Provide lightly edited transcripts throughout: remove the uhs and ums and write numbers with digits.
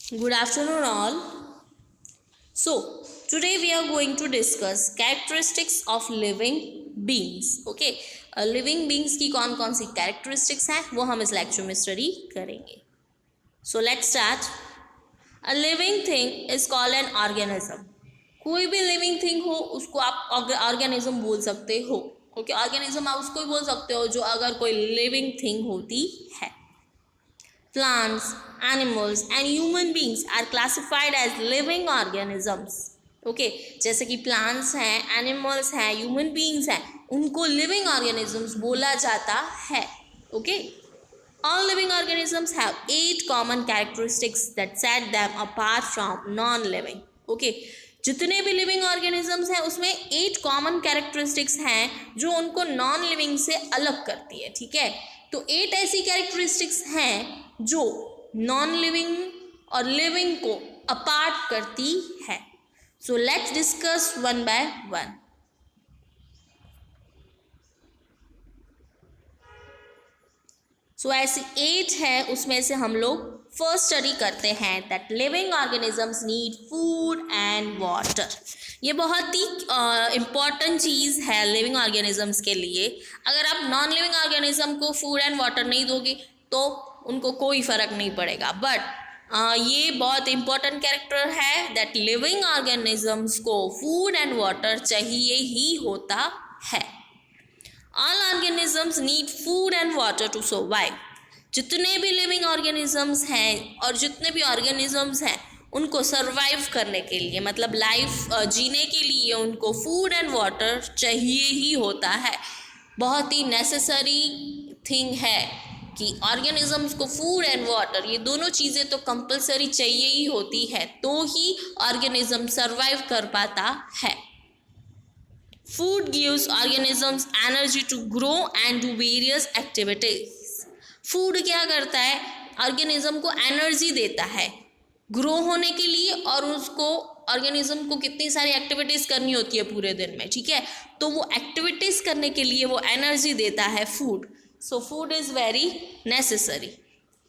Good afternoon, all. So, today we are going to discuss characteristics of living beings. Okay, living beings की कौन कौन सी characteristics हैं वो हम इस lecture में study करेंगे. So, let's start. A living thing is called an organism. कोई भी living thing हो उसको आप organism बोल सकते हो. Okay, organism आप उसको भी बोल सकते हो जो अगर कोई living thing होती है. Plants, animals and human beings are classified as living organisms. Okay, जैसे कि plants हैं, animals हैं, human beings हैं, उनको living organisms बोला जाता है. Okay, all living organisms have 8 common characteristics that set them apart from non-living. Okay, जितने भी लिविंग ऑर्गेनिजम्स हैं उसमें 8 कॉमन कैरेक्टरिस्टिक्स हैं जो उनको नॉन लिविंग से अलग करती है. ठीक है, तो 8 ऐसी कैरेक्टरिस्टिक्स हैं जो नॉन लिविंग और लिविंग को अपार्ट करती है. So let's discuss one by one. So ऐसी 8 है, उसमें से हम लोग फर्स्ट स्टडी करते हैं that living organisms need food and water. ये बहुत ही इम्पॉर्टेंट चीज़ है लिविंग ऑर्गेनिजम्स के लिए. अगर आप नॉन लिविंग ऑर्गेनिज्म को फूड एंड वाटर नहीं दोगे तो उनको कोई फ़र्क नहीं पड़ेगा. बट ये बहुत इम्पॉर्टेंट कैरेक्टर है दैट लिविंग ऑर्गेनिजम्स को फूड एंड वाटर चाहिए ही होता है. All organisms need food and water to survive. जितने भी लिविंग ऑर्गेनिजम्स हैं और जितने भी ऑर्गेनिजम्स हैं उनको सर्वाइव करने के लिए, मतलब लाइफ जीने के लिए उनको फूड एंड वाटर चाहिए ही होता है. बहुत ही नेसेसरी थिंग है कि ऑर्गेनिजम्स को फूड एंड वाटर, ये दोनों चीज़ें तो कंपलसरी चाहिए ही होती है, तो ही ऑर्गेनिज्म सर्वाइव कर पाता है. Food gives organisms energy to grow and do various activities. Food क्या करता है? ऑर्गेनिज्म को एनर्जी देता है ग्रो होने के लिए, और उसको ऑर्गेनिज्म को कितनी सारी एक्टिविटीज़ करनी होती है पूरे दिन में. ठीक है, तो वो एक्टिविटीज़ करने के लिए वो एनर्जी देता है food. So food is very necessary.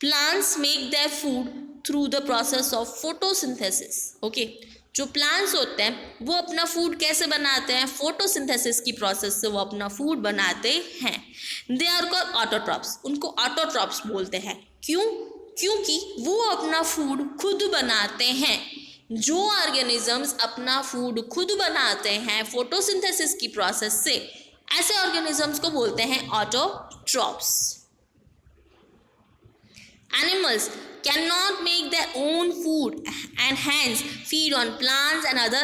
Plants make their food through the process of photosynthesis. Okay, जो प्लांट्स होते हैं वो अपना फूड कैसे बनाते हैं? फोटोसिंथेसिस की प्रोसेस से वो अपना फूड बनाते हैं. They are called autotrophs. उनको ऑटोट्रॉप्स बोलते हैं. क्यों? क्योंकि वो अपना फूड खुद बनाते हैं. जो ऑर्गेनिजम्स अपना फूड खुद बनाते हैं फोटोसिंथेसिस की प्रोसेस से, ऐसे ऑर्गेनिजम्स को बोलते हैं autotrophs. Animals cannot make their own food and hence feed on plants and other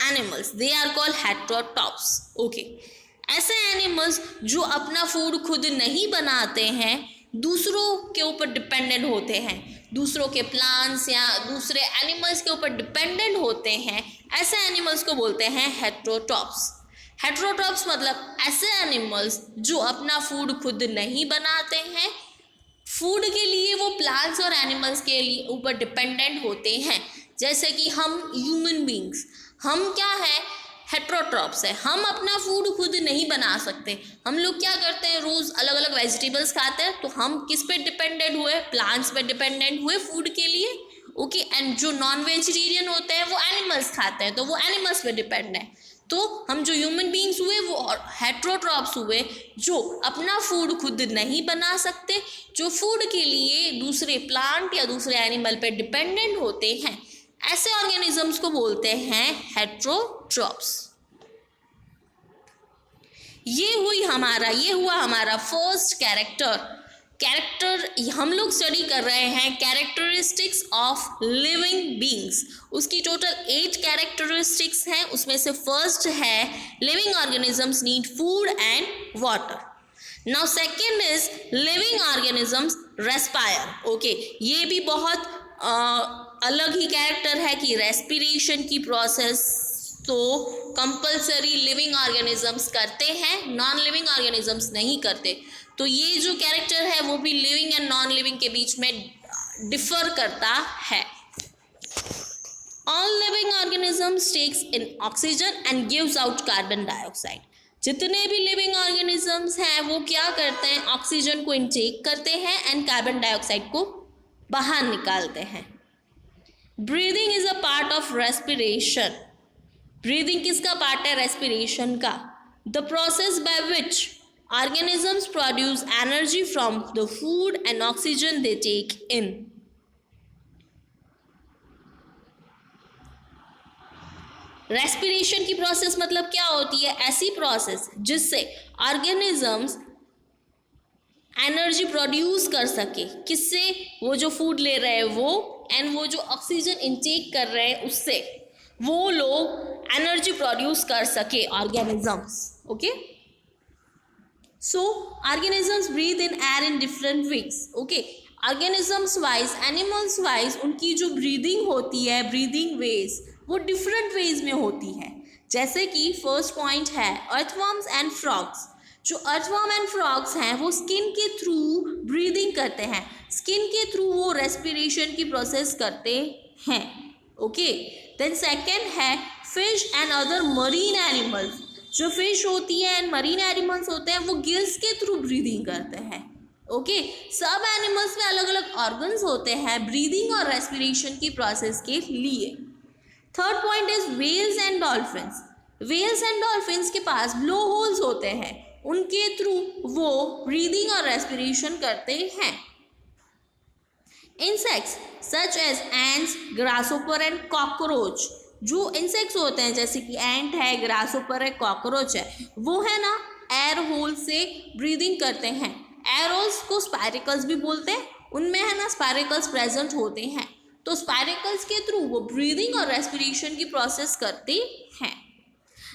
animals. They are called heterotrophs. Okay, ऐसे एनिमल्स जो अपना फूड खुद नहीं बनाते हैं, दूसरों के ऊपर डिपेंडेंट होते हैं, दूसरों के प्लांट्स या दूसरे एनिमल्स के ऊपर डिपेंडेंट होते हैं, ऐसे एनिमल्स को बोलते हैं हेटेरोट्रॉप्स. हेटेरोट्रॉप्स मतलब ऐसे एनिमल्स जो अपना फूड खुद नहीं बनाते हैं, फूड के लिए वो प्लांट्स और एनिमल्स के लिए ऊपर डिपेंडेंट होते हैं. जैसे कि हम ह्यूमन बींग्स, हम क्या है? हेटेरोट्रॉप्स है. हम अपना फूड खुद नहीं बना सकते. हम लोग क्या करते हैं? रोज़ अलग अलग वेजिटेबल्स खाते हैं. तो हम किस पे डिपेंडेंट हुए? प्लांट्स पे डिपेंडेंट हुए फूड के लिए. ओके, एंड जो नॉन वेजिटेरियन होते हैं वो एनिमल्स खाते हैं, तो वो एनिमल्स पे डिपेंड है. तो हम जो ह्यूमन बींग्स हुए वो हेटेरोट्रॉप्स हुए जो अपना फूड खुद नहीं बना सकते, जो फूड के लिए दूसरे प्लांट या दूसरे एनिमल पे डिपेंडेंट होते हैं. ऐसे ऑर्गेनिजम्स को बोलते हैं हेटेरोट्रॉप्स. ये हुआ हमारा फर्स्ट कैरेक्टर हम लोग स्टडी कर रहे हैं कैरेक्टरिस्टिक्स ऑफ लिविंग बींग्स. उसकी टोटल 8 कैरेक्टरिस्टिक्स हैं. उसमें से फर्स्ट है living organisms need food and water. Now second is living organisms respire. Okay, ये भी बहुत अलग ही कैरेक्टर है कि रेस्पिरेशन की प्रोसेस तो कंपलसरी लिविंग ऑर्गेनिजम्स करते हैं, नॉन लिविंग ऑर्गेनिजम्स नहीं करते. तो ये जो कैरेक्टर है वो भी लिविंग एंड नॉन लिविंग के बीच में डिफर करता है. All living organisms takes in oxygen and gives out carbon dioxide. जितने भी लिविंग ऑर्गेनिजम्स हैं वो क्या करते हैं? ऑक्सीजन को इनटेक करते हैं एंड कार्बन डाइऑक्साइड को बाहर निकालते हैं. Breathing is a part of respiration. Breathing किसका पार्ट है? रेस्पिरेशन का। The process by which organisms produce energy from the food and oxygen they take in. Respiration की प्रोसेस मतलब क्या होती है? ऐसी प्रोसेस जिससे ऑर्गेनिजम्स एनर्जी प्रोड्यूस कर सके। किससे? वो जो फूड ले रहे हैं वो, एंड वो जो ऑक्सीजन इनटेक कर रहे हैं उससे वो लोग एनर्जी प्रोड्यूस कर सके organisms. Okay, so organisms breathe in air in different ways. okay, organisms wise, animals wise उनकी जो breathing होती है, breathing ways वो different ways में होती है। जैसे कि first point है earthworms and frogs। जो earthworm and frogs हैं वो skin के through breathing करते हैं, skin के through वो respiration की process करते हैं। okay, then second है fish and other marine animals। जो फिश होती है एंड मरीन एनिमल्स होते हैं वो गिल्स के थ्रू ब्रीदिंग करते हैं। ओके, सब एनिमल्स में अलग अलग ऑर्गन्स होते हैं ब्रीदिंग और रेस्पिरेशन की प्रोसेस के लिए। Third point is whales and dolphins. Whales and dolphins के पास ब्लो होल्स होते हैं, उनके थ्रू वो ब्रीदिंग और रेस्पिरेशन करते हैं। Insects such as ants, grasshopper and cockroach. जो इंसेक्ट्स होते हैं जैसे कि एंट है, ग्रासहोपर है, कॉकरोच है, वो है ना एयर होल से ब्रीदिंग करते हैं। एयर होल्स को स्पाइरिकल्स भी बोलते हैं, उनमें है ना स्पाइरिकल्स प्रेजेंट होते हैं, तो स्पाइरिकल्स के थ्रू वो ब्रीदिंग और रेस्पिरेशन की प्रोसेस करते हैं।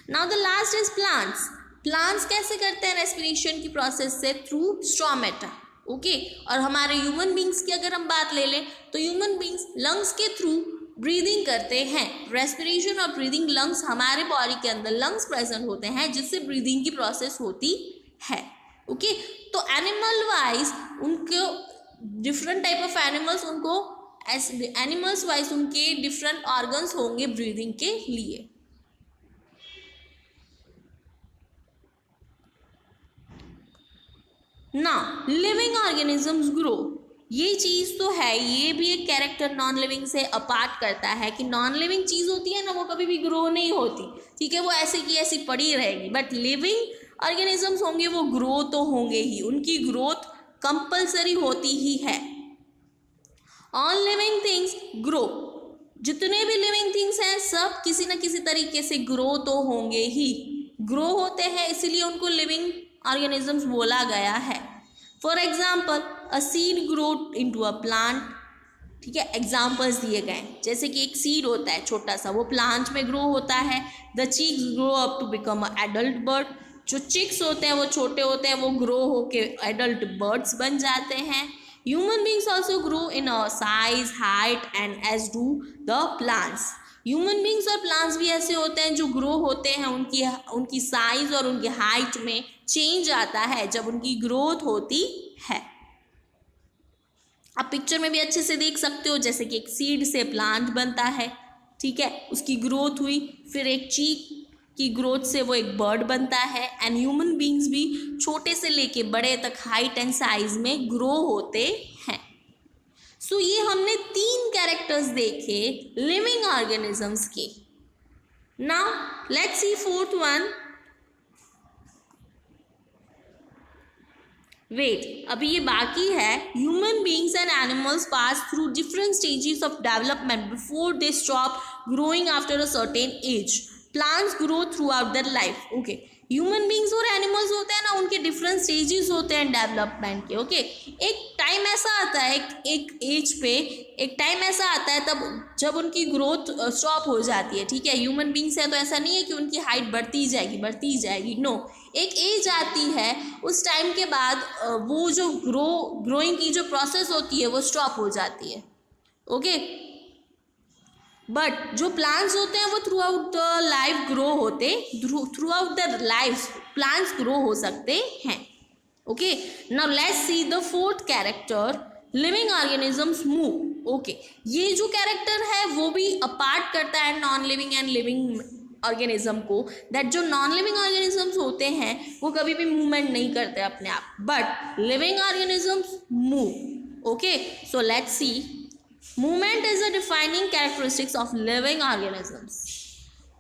Now the last is plants. Plants कैसे करते हैं रेस्पिरेशन की प्रोसेस से? Through stomata. ओके, और हमारे ह्यूमन बींग्स की अगर हम बात ले लें तो ह्यूमन बींग्स लंग्स के थ्रू ब्रीदिंग करते हैं। रेस्पिरेशन और ब्रीदिंग लंग्स, हमारे बॉडी के अंदर लंग्स प्रेजेंट होते हैं जिससे ब्रीदिंग की प्रोसेस होती है। ओके, तो एनिमल वाइज उनको डिफरेंट टाइप ऑफ एनिमल्स, उनको एनिमल्स वाइज उनके डिफरेंट ऑर्गन्स होंगे ब्रीदिंग के लिए। Now living organisms grow. ये चीज़ तो है, ये भी एक कैरेक्टर नॉन लिविंग से अपार्ट करता है कि नॉन लिविंग चीज़ होती है ना वो कभी भी ग्रो नहीं होती, ठीक है, वो ऐसे की ऐसी पड़ी रहेगी। बट लिविंग ऑर्गेनिजम्स होंगे वो ग्रो तो होंगे ही, उनकी ग्रोथ कंपल्सरी होती ही है। All living things grow. जितने भी लिविंग थिंग्स हैं सब किसी न किसी तरीके से ग्रो तो होंगे ही, ग्रो होते हैं, इसीलिए उनको लिविंग ऑर्गेनिजम्स बोला गया है। For example a seed grow into a plant. ठीक है, एग्जाम्पल्स दिए गए जैसे कि एक सीड होता है छोटा सा, वो प्लांट में ग्रो होता है। The chicks grow up to become a adult bird. जो चिक्स होते हैं वो छोटे होते हैं, वो ग्रो होके एडल्ट बर्ड्स बन जाते हैं। Human beings also grow in a size, height and age do the plants. Human beings और प्लांट्स भी ऐसे होते हैं जो ग्रो होते हैं, उनकी साइज और उनकी हाइट में चेंज आता है जब उनकी ग्रोथ होती है। आप पिक्चर में भी अच्छे से देख सकते हो, जैसे कि एक सीड से प्लांट बनता है, ठीक है, उसकी ग्रोथ हुई, फिर एक चीक की ग्रोथ से वो एक बर्ड बनता है। एंड ह्यूमन बींग्स भी छोटे से लेके बड़े तक हाइट एंड साइज में ग्रो होते हैं। सो ये हमने 3 कैरेक्टर्स देखे लिविंग ऑर्गेनिजम्स के। Now let's see fourth one. Wait, अभी ये बाकी है। Human beings and animals pass through different stages of development before they stop growing after a certain age. Plants grow throughout their life. Okay, human beings और animals होते हैं ना, उनके different stages होते हैं डेवलपमेंट के। Okay, एक time ऐसा आता है, एक एज पे एक टाइम ऐसा आता है तब जब उनकी ग्रोथ स्टॉप हो जाती है। ठीक है, ह्यूमन बींग्स है तो ऐसा नहीं है कि उनकी हाइट बढ़ती जाएगी, नो, एक एज आती है, उस टाइम के बाद वो जो ग्रोइंग की जो प्रोसेस होती है वो स्टॉप हो जाती है। ओके, बट जो प्लांट्स होते हैं वो throughout the life grow होते, throughout the life plants grow हो सकते हैं। Okay, now let's see the fourth character, living organisms move. Okay, ये जो कैरेक्टर है वो भी अपार्ट करता है non living and living organism को, दैट जो नॉन लिविंग ऑर्गेनिजम्स होते हैं वो कभी भी मूवमेंट नहीं करते अपने आप, but living organisms move. Okay, so let's see movement is a defining characteristics of living organisms.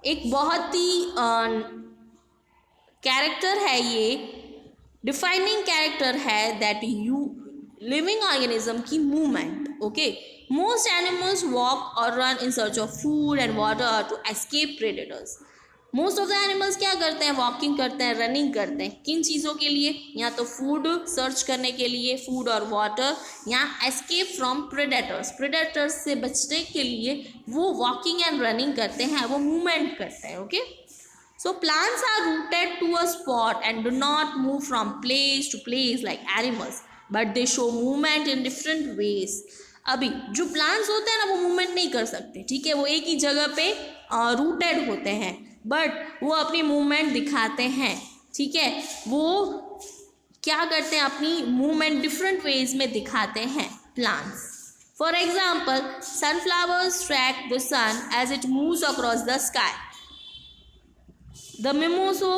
एक बहुत ही कैरेक्टर है, ये डिफाइनिंग कैरेक्टर है दैट यू लिविंग ऑर्गेनिज्म की movement. Okay, most animals walk और run in search of food and water to escape predators. Most of the animals क्या करते हैं, वॉकिंग करते हैं, रनिंग करते हैं, किन चीज़ों के लिए, या तो फूड सर्च करने के लिए, फूड और वाटर, या एस्केप फ्रॉम प्रेडेटर्स, प्रेडेटर्स से बचने के लिए वो वॉकिंग एंड रनिंग करते हैं, वो मूवमेंट करते हैं। Okay, so plants are rooted to a spot and do not move from place to place like animals, but they show movement in different ways. अभी जो प्लांट्स होते हैं ना, वो मूवमेंट नहीं कर सकते, ठीक है, वो एक ही जगह पे रूटेड होते हैं, बट वो अपनी मूवमेंट दिखाते हैं, ठीक है, वो क्या करते हैं, अपनी मूवमेंट डिफरेंट वेज में दिखाते हैं plants. For example, sunflowers track the sun as it moves across the sky. The mimosa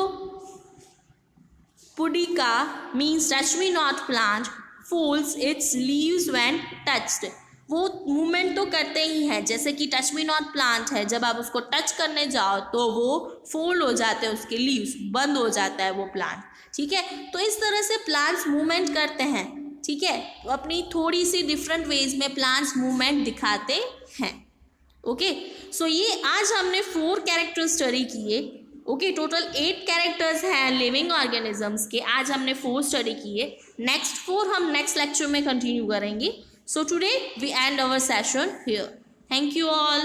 pudica means touch me not plant folds its leaves when touched. वो मूवमेंट तो करते ही हैं, जैसे कि टच मी नॉट प्लांट है, जब आप उसको टच करने जाओ तो वो फोल्ड हो जाते हैं, उसके लीव्स बंद हो जाता है वो प्लांट, ठीक है। तो इस तरह से प्लांट्स मूवमेंट करते हैं, ठीक है, तो अपनी थोड़ी सी डिफरेंट वेज में प्लांट्स मूवमेंट दिखाते हैं। ओके, सो ये आज हमने 4 कैरेक्टर स्टडी किए। ओके, टोटल 8 कैरेक्टर्स हैं लिविंग ऑर्गेनिजम्स के, आज हमने 4 स्टडी किए, नेक्स्ट 4 हम नेक्स्ट लेक्चर में कंटिन्यू करेंगे। So today we end our session here. Thank you all.